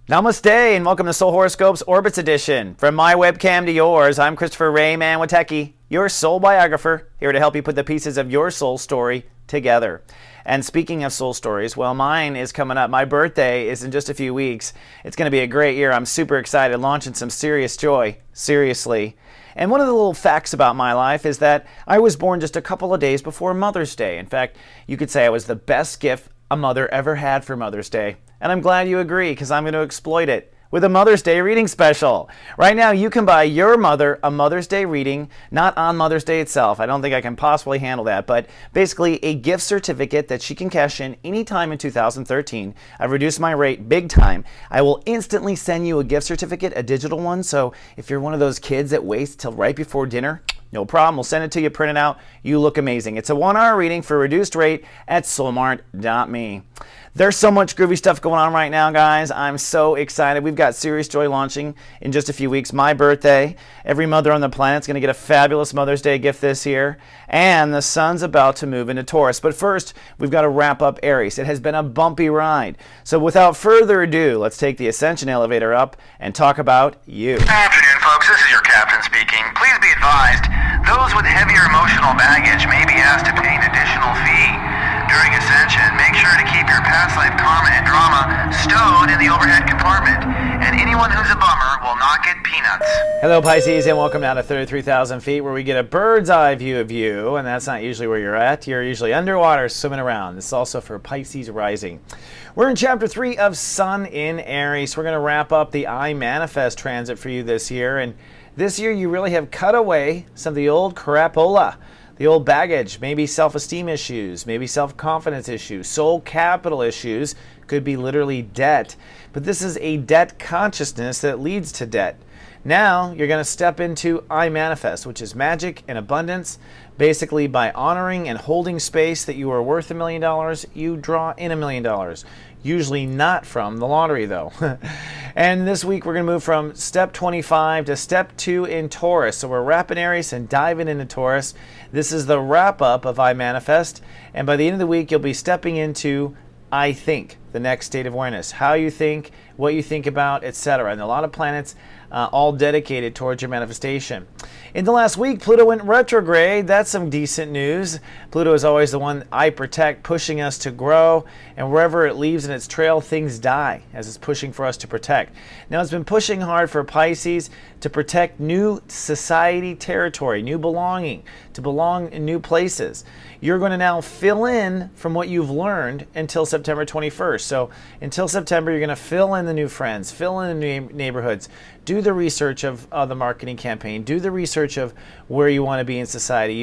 Namaste and welcome to Soul Horoscopes Orbits Edition. From my webcam to yours, I'm Christopher Rayman Witecki, your soul biographer, here to help you put the pieces of your soul story together. And speaking of soul stories, well, mine is coming up. My birthday is in just a few weeks. It's going to be a great year. I'm super excited, launching some serious joy, seriously. And one of the little facts about my life is that I was born just a couple of days before Mother's Day. In fact, you could say I was the best gift a mother ever had for Mother's Day. And I'm glad you agree, because I'm going to exploit it with a Mother's Day reading special. Right now, you can buy your mother a Mother's Day reading, not on Mother's Day itself. I don't think I can possibly handle that, but basically a gift certificate that she can cash in anytime in 2013. I've reduced my rate big time. I will instantly send you a gift certificate, a digital one, so if you're one of those kids that waits till right before dinner, no problem. We'll send it to you, print it out. You look amazing. It's a 1-hour reading for a reduced rate at soulmart.me. There's so much groovy stuff going on right now, guys. I'm so excited. We've got Serious Joy launching in just a few weeks. My birthday. Every mother on the planet's going to get a fabulous Mother's Day gift this year. And the sun's about to move into Taurus. But first, we've got to wrap up Aries. It has been a bumpy ride. So without further ado, let's take the Ascension elevator up and talk about you. Good afternoon, folks. This is your captain speaking. Please be advised, those with heavier emotional baggage may be asked to pay an additional fee. During Ascension, make sure to keep your past life karma and drama stowed in the overhead compartment. And anyone who's a bummer will not get peanuts. Hello, Pisces, and welcome down to 33,000 feet, where we get a bird's eye view of you. And that's not usually where you're at. You're usually underwater, swimming around. This is also for Pisces rising. We're in Chapter 3 of Sun in Aries. We're going to wrap up the I Manifest transit for you this year. And this year, you really have cut away some of the old crapola. The old baggage, maybe self-esteem issues, maybe self-confidence issues, soul capital issues, could be literally debt. But this is a debt consciousness that leads to debt. Now you're going to step into I Manifest, which is magic and abundance. Basically, by honoring and holding space that you are worth $1 million, you draw in $1 million. Usually not from the lottery, though. And this week, we're going to move from step 25 to step 2 in Taurus. So we're wrapping Aries and diving into Taurus. This is the wrap-up of I Manifest. And by the end of the week, you'll be stepping into I Think, the next state of awareness. How you think, what you think about, etc. And a lot of planets all dedicated towards your manifestation. In the last week, Pluto went retrograde. That's some decent news. Pluto is always the one I protect, pushing us to grow. And wherever it leaves in its trail, things die as it's pushing for us to protect. Now, it's been pushing hard for Pisces to protect new society territory, new belonging, to belong in new places. You're going to now fill in from what you've learned until September 21st. So until September, you're going to fill in the new friends, fill in the new neighborhoods, do the research of the marketing campaign, do the research of where you want to be in society.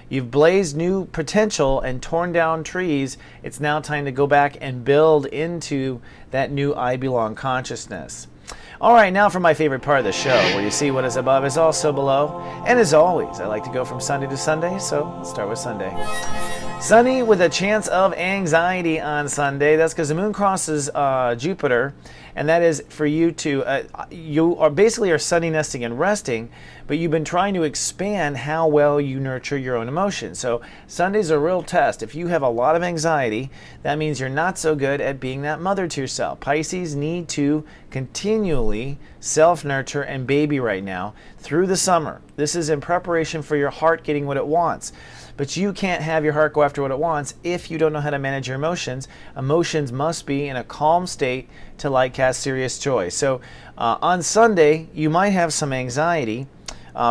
You've blazed new potential and torn down trees. It's now time to go back and build into that new I Belong consciousness. All right, now for my favorite part of the show, where you see what is above is also below. And as always, I like to go from Sunday to Sunday, so let's start with Sunday. Sunny with a chance of anxiety on Sunday. That's because the moon crosses Jupiter, and that is for you to, you are basically sunny nesting and resting, but you've been trying to expand how well you nurture your own emotions. So Sunday's a real test. If you have a lot of anxiety, that means you're not so good at being that mother to yourself. Pisces need to continually self-nurture and baby right now through the summer. This is in preparation for your heart getting what it wants. But you can't have your heart go after what it wants if you don't know how to manage your emotions. Emotions must be in a calm state to light cast serious joy. So on Sunday, you might have some anxiety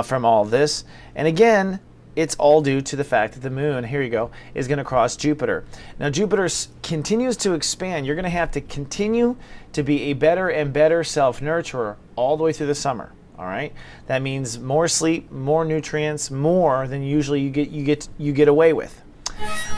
from all this. And again, it's all due to the fact that the moon, here you go, is going to cross Jupiter. Now, Jupiter continues to expand. You're going to have to continue to be a better and better self-nurturer all the way through the summer. All right, that means more sleep, more nutrients, more than usually you get away with.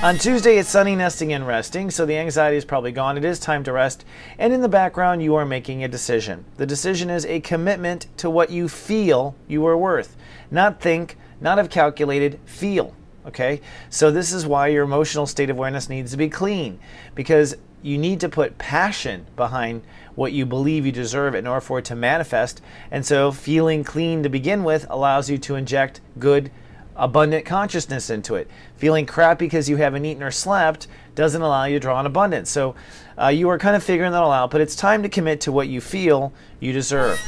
On Tuesday, it's sunny, nesting, and resting, so the anxiety is probably gone. It is time to rest, and in the background, you are making a decision. The decision is a commitment to what you feel you are worth. Not think, not have calculated, feel. Okay, so this is why your emotional state of awareness needs to be clean, because you need to put passion behind what you believe you deserve in order for it to manifest. And so feeling clean to begin with allows you to inject good abundant consciousness into it. Feeling crappy because you haven't eaten or slept doesn't allow you to draw an abundance. So you are kind of figuring that all out, but it's time to commit to what you feel you deserve.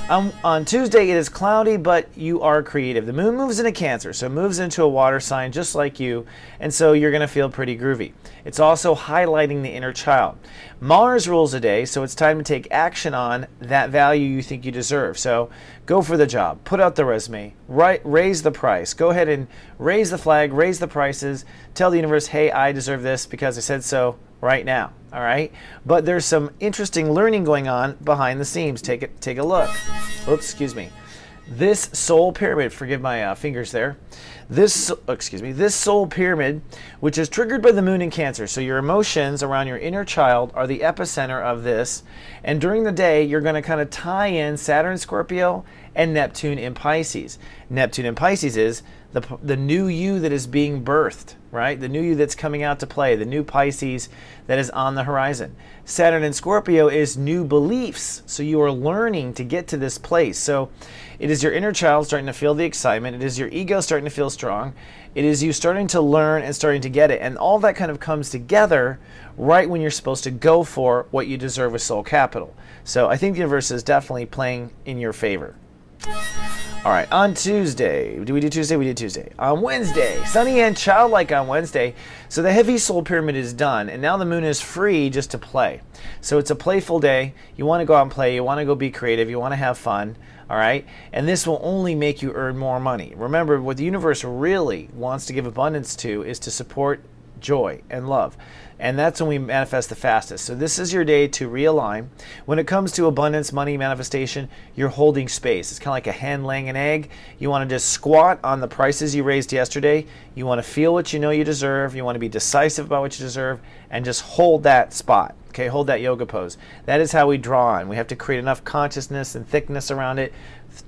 On Tuesday, it is cloudy, but you are creative. The moon moves into Cancer, so it moves into a water sign just like you, and so you're going to feel pretty groovy. It's also highlighting the inner child. Mars rules the day, so it's time to take action on that value you think you deserve. So go for the job, put out the resume, raise the price. Go ahead and raise the flag, raise the prices, tell the universe, hey, I deserve this because I said so right now. All right, but there's some interesting learning going on behind the scenes. Take a look. Oops, excuse me. This soul pyramid, forgive my fingers there. This soul pyramid, which is triggered by the moon in Cancer. So your emotions around your inner child are the epicenter of this. And during the day, you're going to kind of tie in Saturn in Scorpio and Neptune in Pisces. Neptune in Pisces is the new you that is being birthed, right? The new you that's coming out to play, the new Pisces that is on the horizon. Saturn in Scorpio is new beliefs. So you are learning to get to this place. So it is your inner child starting to feel the excitement. It is your ego starting to feel strong. It is you starting to learn and starting to get it. And all that kind of comes together right when you're supposed to go for what you deserve with soul capital. So I think the universe is definitely playing in your favor. All right, on Tuesday, do we do Tuesday? We did Tuesday. On Wednesday, sunny and childlike on Wednesday. So the heavy soul pyramid is done, and now the moon is free just to play. So it's a playful day. You want to go out and play. You want to go be creative. You want to have fun. All right, and this will only make you earn more money. Remember, what the universe really wants to give abundance to is to support joy and love. And that's when we manifest the fastest. So this is your day to realign. When it comes to abundance, money, manifestation, you're holding space. It's kind of like a hen laying an egg. You want to just squat on the prices you raised yesterday. You want to feel what you know you deserve. You want to be decisive about what you deserve and just hold that spot. Okay, hold that yoga pose. That is how we draw on. We have to create enough consciousness and thickness around it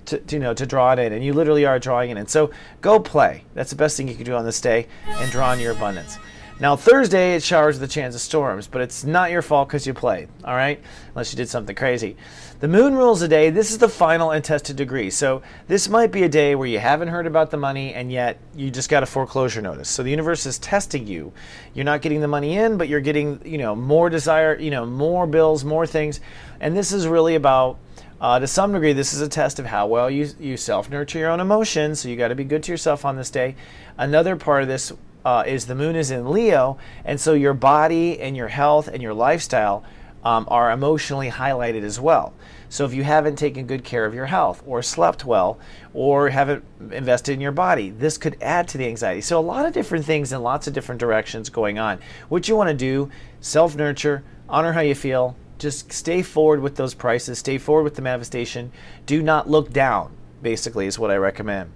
to draw it in. And you literally are drawing it in. So go play. That's the best thing you can do on this day and draw on your abundance. Now, Thursday, it showers with a chance of storms, but it's not your fault because you played, all right? Unless you did something crazy. The moon rules the day. This is the final and tested degree. So this might be a day where you haven't heard about the money, and yet you just got a foreclosure notice. So the universe is testing you. You're not getting the money in, but you're getting, more desire, more bills, more things. And this is really about, to some degree, this is a test of how well you self-nurture your own emotions. So you got to be good to yourself on this day. Another part of this is the moon is in Leo, and so your body and your health and your lifestyle are emotionally highlighted as well. So if you haven't taken good care of your health or slept well or haven't invested in your body, this could add to the anxiety. So a lot of different things in lots of different directions going on. What you want to do, self-nurture, honor how you feel, just stay forward with those prices, stay forward with the manifestation. Do not look down, basically, is what I recommend.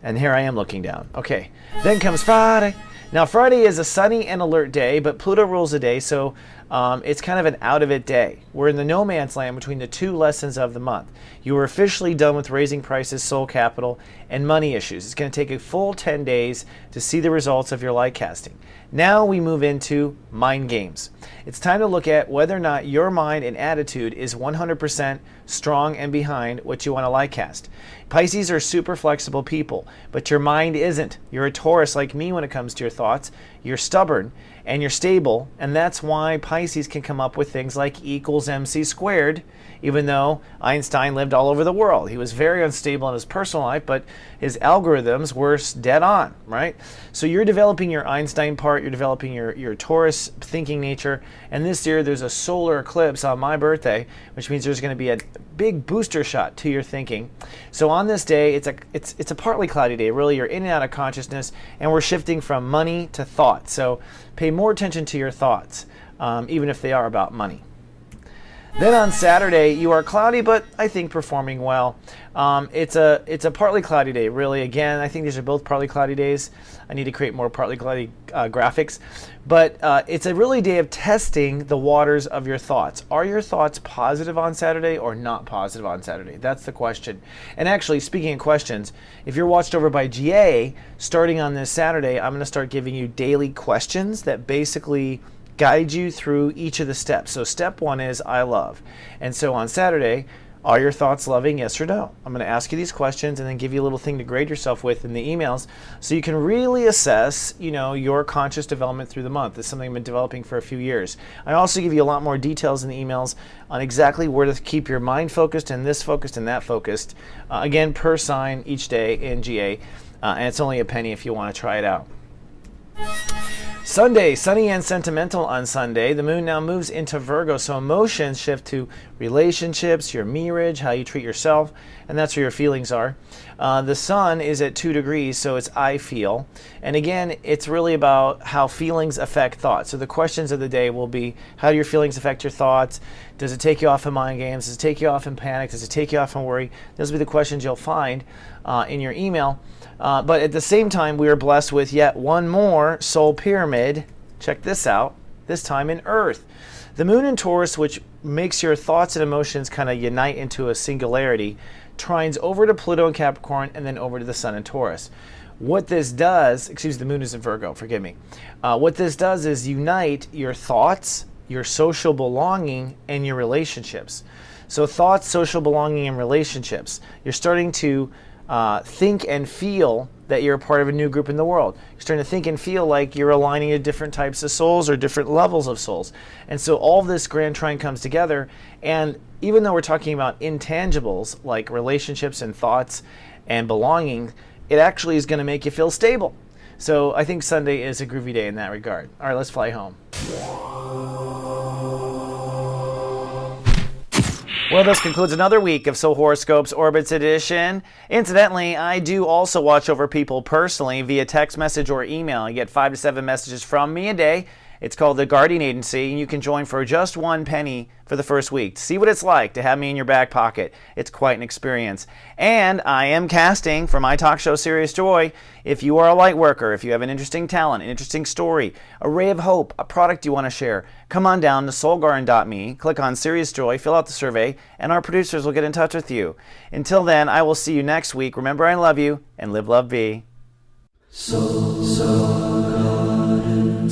And here I am looking down. Okay, then comes Friday. Now, Friday is a sunny and alert day, but Pluto rules the day, so it's kind of an out-of-it day. We're in the no man's land between the two lessons of the month. You are officially done with raising prices, soul capital, and money issues. It's going to take a full 10 days to see the results of your light casting. Now we move into mind games. It's time to look at whether or not your mind and attitude is 100% strong and behind what you want to light cast. Pisces are super flexible people, but your mind isn't. You're a Taurus like me when it comes to your thoughts. You're stubborn and you're stable, and that's why Pisces can come up with things like E equals MC squared, even though Einstein lived all over the world. He was very unstable in his personal life, but his algorithms were dead on, right? So you're developing your Einstein part, you're developing your Taurus thinking nature, and this year there's a solar eclipse on my birthday, which means there's going to be a big booster shot to your thinking. So on this day, it's a partly cloudy day. Really, you're in and out of consciousness, and we're shifting from money to thought. So pay more attention to your thoughts, even if they are about money. Then on Saturday, you are cloudy, but I think performing well. It's a partly cloudy day, really. Again, I think these are both partly cloudy days. I need to create more partly cloudy graphics. But it's a really day of testing the waters of your thoughts. Are your thoughts positive on Saturday or not positive on Saturday? That's the question. And actually, speaking of questions, if you're watched over by GA, starting on this Saturday, I'm going to start giving you daily questions that basically guide you through each of the steps. So step one is I love. And so on Saturday, Are your thoughts loving, yes or no? I'm going to ask you these questions and then give you a little thing to grade yourself with in the emails so you can really assess, your conscious development through the month. It's something I've been developing for a few years. I also give you a lot more details in the emails on exactly where to keep your mind focused and this focused and that focused. Again, per sign each day in GA. And it's only a penny if you want to try it out. Sunday, sunny and sentimental on Sunday. The moon now moves into Virgo, so emotions shift to relationships, your marriage, how you treat yourself, and that's where your feelings are. The sun is at 2 degrees, so it's I feel. And again, it's really about how feelings affect thoughts. So the questions of the day will be, how do your feelings affect your thoughts? Does it take you off in mind games? Does it take you off in panic? Does it take you off in worry? Those will be the questions you'll find in your email. But at the same time, we are blessed with yet one more soul pyramid. Check this out, this time in Earth. The moon in Taurus, which makes your thoughts and emotions kind of unite into a singularity, trines over to Pluto in Capricorn and then over to the sun in Taurus. What this does, the moon is in Virgo, forgive me. What this does is unite your thoughts, your social belonging, and your relationships. So thoughts, social belonging, and relationships. You're starting to think and feel that you're a part of a new group in the world. You're starting to think and feel like you're aligning to different types of souls or different levels of souls. And so all this grand trine comes together, and even though we're talking about intangibles like relationships and thoughts and belonging, it actually is going to make you feel stable. So I think Sunday is a groovy day in that regard. All right, let's fly home. Well, this concludes another week of Soul Horoscopes Orbits Edition. Incidentally, I do also watch over people personally via text message or email. I get 5 to 7 messages from me a day. It's called the Guardian Agency, and you can join for just 1 penny for the first week to see what it's like to have me in your back pocket. It's quite an experience. And I am casting for my talk show, Serious Joy. If you are a light worker, if you have an interesting talent, an interesting story, a ray of hope, a product you want to share, come on down to soulgarden.me, click on Serious Joy, fill out the survey, and our producers will get in touch with you. Until then, I will see you next week. Remember, I love you, and live, love, be. Soul Garden.